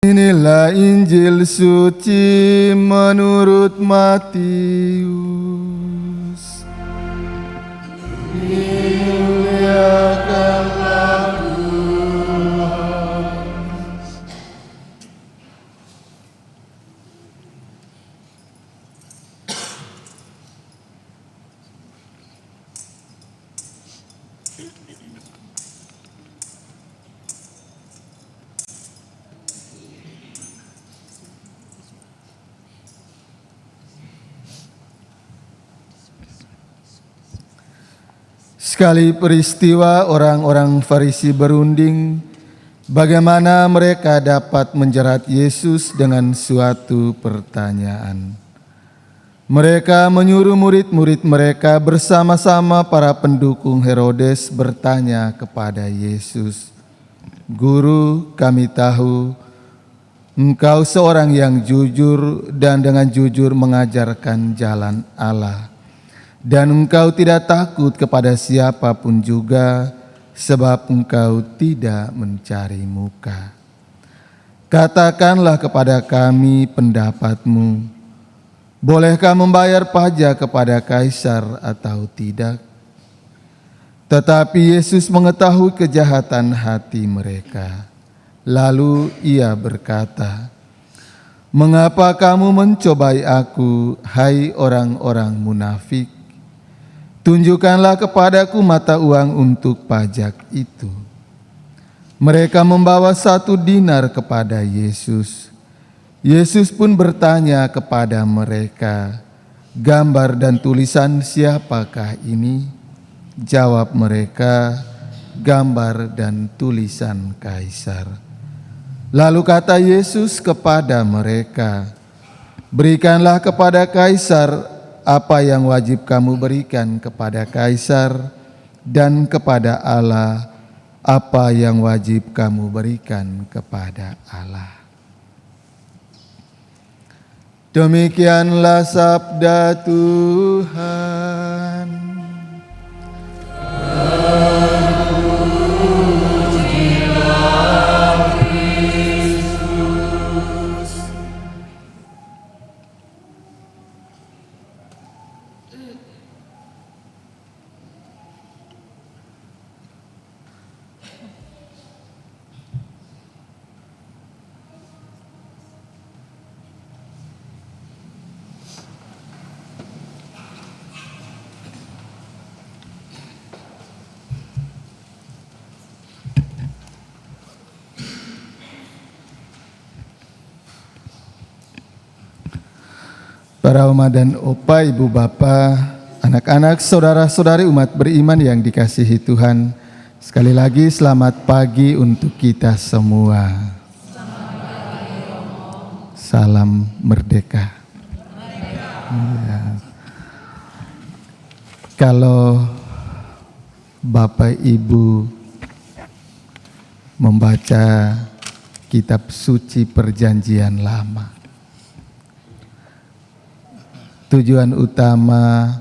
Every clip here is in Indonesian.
Inilah Injil suci menurut Matius. Dimuliakanlah Tuhan. Sekali peristiwa orang-orang Farisi berunding bagaimana mereka dapat menjerat Yesus dengan suatu pertanyaan. Mereka menyuruh murid-murid mereka bersama-sama para pendukung Herodes bertanya kepada Yesus, "Guru, kami tahu Engkau seorang yang jujur dan dengan jujur mengajarkan jalan Allah. Dan Engkau tidak takut kepada siapapun juga, sebab Engkau tidak mencari muka. Katakanlah kepada kami pendapat-Mu, bolehkah membayar pajak kepada Kaisar atau tidak?" Tetapi Yesus mengetahui kejahatan hati mereka. Lalu Ia berkata, "Mengapa kamu mencobai Aku, hai orang-orang munafik? Tunjukkanlah kepadaku mata uang untuk pajak itu." Mereka membawa 1 dinar kepada Yesus. Yesus pun bertanya kepada mereka, "Gambar dan tulisan siapakah ini?" Jawab mereka, "Gambar dan tulisan Kaisar." Lalu kata Yesus kepada mereka, "Berikanlah kepada Kaisar apa yang wajib kamu berikan kepada Kaisar, dan kepada Allah apa yang wajib kamu berikan kepada Allah." Demikianlah sabda Tuhan. Para Oma dan Opa, Ibu Bapa, anak-anak, saudara-saudari umat beriman yang dikasihi Tuhan, sekali lagi selamat pagi untuk kita semua. Salam merdeka. Ya. Kalau Bapak Ibu membaca kitab suci Perjanjian Lama, tujuan utama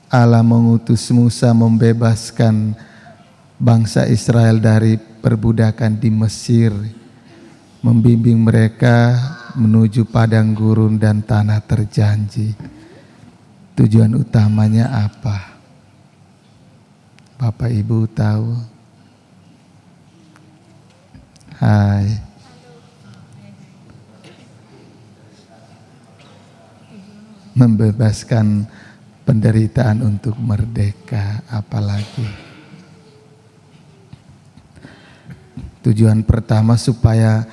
Allah mengutus Musa membebaskan bangsa Israel dari perbudakan di Mesir, membimbing mereka menuju padang gurun dan tanah terjanji. Tujuan utamanya apa? Bapak Ibu tahu? Hai. Membebaskan penderitaan untuk merdeka, apalagi. Tujuan pertama supaya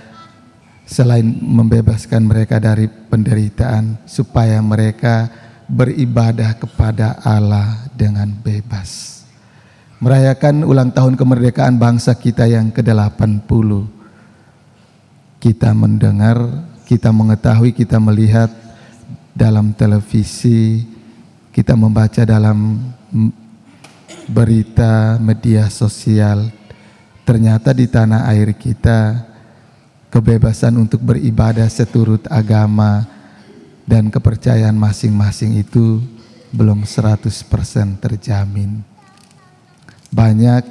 selain membebaskan mereka dari penderitaan, supaya mereka beribadah kepada Allah dengan bebas. Merayakan ulang tahun kemerdekaan bangsa kita yang ke-80. Kita mendengar, kita mengetahui, kita melihat dalam televisi, kita membaca dalam berita media sosial, ternyata di tanah air kita kebebasan untuk beribadah seturut agama dan kepercayaan masing-masing itu belum 100% terjamin. Banyak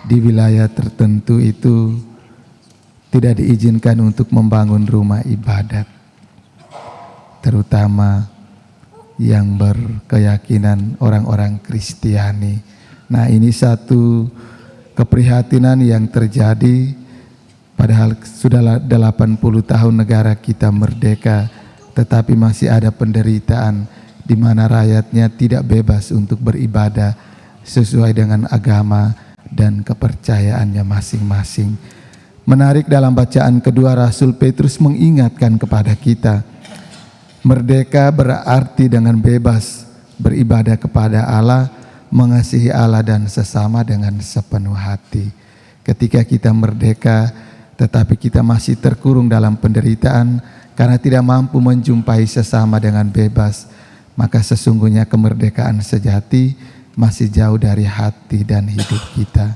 di wilayah tertentu itu tidak diizinkan untuk membangun rumah ibadat, terutama yang berkeyakinan orang-orang Kristiani. Nah, ini satu keprihatinan yang terjadi, padahal sudah 80 tahun negara kita merdeka, tetapi masih ada penderitaan di mana rakyatnya tidak bebas untuk beribadah sesuai dengan agama dan kepercayaannya masing-masing. Menarik, dalam bacaan kedua Rasul Petrus mengingatkan kepada kita, merdeka berarti dengan bebas beribadah kepada Allah, mengasihi Allah dan sesama dengan sepenuh hati. Ketika kita merdeka tetapi kita masih terkurung dalam penderitaan karena tidak mampu menjumpai sesama dengan bebas, maka sesungguhnya kemerdekaan sejati masih jauh dari hati dan hidup kita.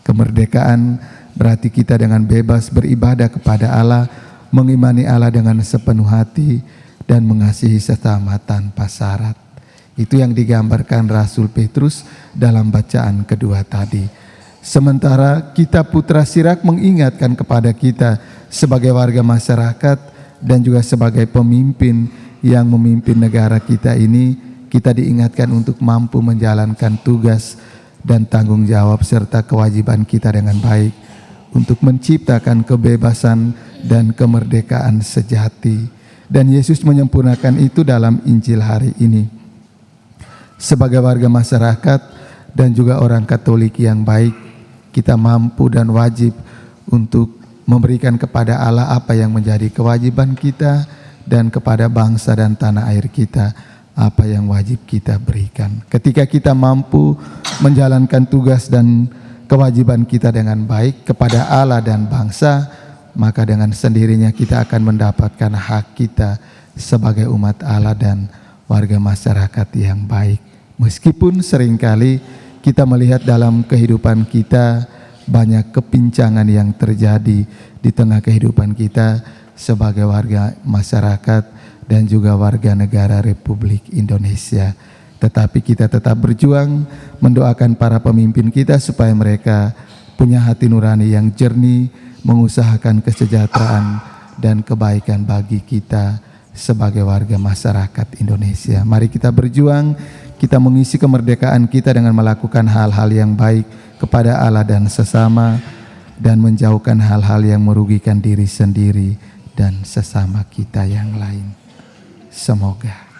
Kemerdekaan berarti kita dengan bebas beribadah kepada Allah, mengimani Allah dengan sepenuh hati, dan mengasihi sesama tanpa syarat. Itu yang digambarkan Rasul Petrus dalam bacaan kedua tadi. Sementara kita Putra Sirak mengingatkan kepada kita sebagai warga masyarakat dan juga sebagai pemimpin yang memimpin negara kita ini, kita diingatkan untuk mampu menjalankan tugas dan tanggung jawab serta kewajiban kita dengan baik untuk menciptakan kebebasan dan kemerdekaan sejati. Dan Yesus menyempurnakan itu dalam Injil hari ini. Sebagai warga masyarakat dan juga orang Katolik yang baik, kita mampu dan wajib untuk memberikan kepada Allah apa yang menjadi kewajiban kita, dan kepada bangsa dan tanah air kita apa yang wajib kita berikan. Ketika kita mampu menjalankan tugas dan kewajiban kita dengan baik kepada Allah dan bangsa, maka dengan sendirinya kita akan mendapatkan hak kita sebagai umat Allah dan warga masyarakat yang baik. Meskipun seringkali kita melihat dalam kehidupan kita banyak kepincangan yang terjadi di tengah kehidupan kita sebagai warga masyarakat dan juga warga negara Republik Indonesia. Tetapi kita tetap berjuang mendoakan para pemimpin kita supaya mereka punya hati nurani yang jernih, mengusahakan kesejahteraan dan kebaikan bagi kita sebagai warga masyarakat Indonesia. Mari kita berjuang, kita mengisi kemerdekaan kita dengan melakukan hal-hal yang baik kepada Allah dan sesama, dan menjauhkan hal-hal yang merugikan diri sendiri dan sesama kita yang lain. Semoga